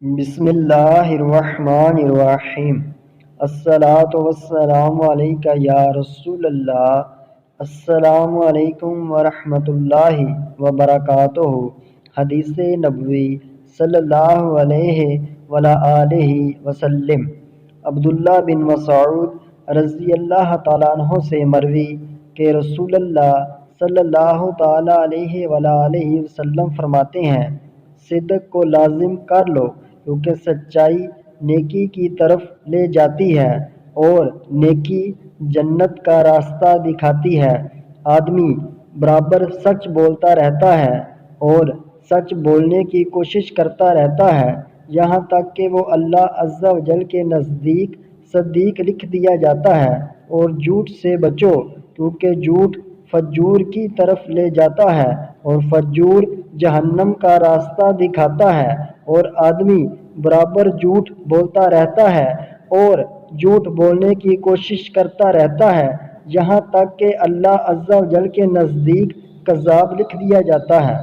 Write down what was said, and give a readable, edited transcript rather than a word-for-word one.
بسم اللہ الرحمن الرحیم۔ الصلاۃ والسلام علیکہ یا رسول اللہ۔ السلام علیکم ورحمۃ اللہ وبرکاتہ۔ حدیث نبوی صلی اللہ علیہ وآلہ وسلم۔ عبداللہ بن مسعود رضی اللہ تعالیٰ عنہ سے مروی کہ رسول اللہ صلی اللہ تعالیٰ علیہ وآلہ وسلم فرماتے ہیں، صدق کو لازم کر لو کیونکہ سچائی نیکی کی طرف لے جاتی ہے اور نیکی جنت کا راستہ دکھاتی ہے۔ آدمی برابر سچ بولتا رہتا ہے اور سچ بولنے کی کوشش کرتا رہتا ہے یہاں تک کہ وہ اللہ عز و جل کے نزدیک صدیق لکھ دیا جاتا ہے۔ اور جھوٹ سے بچو کیونکہ جھوٹ فجور کی طرف لے جاتا ہے اور فجور جہنم کا راستہ دکھاتا ہے۔ اور آدمی برابر جھوٹ بولتا رہتا ہے اور جھوٹ بولنے کی کوشش کرتا رہتا ہے یہاں تک کہ اللہ عز و جل کے نزدیک کذاب لکھ دیا جاتا ہے۔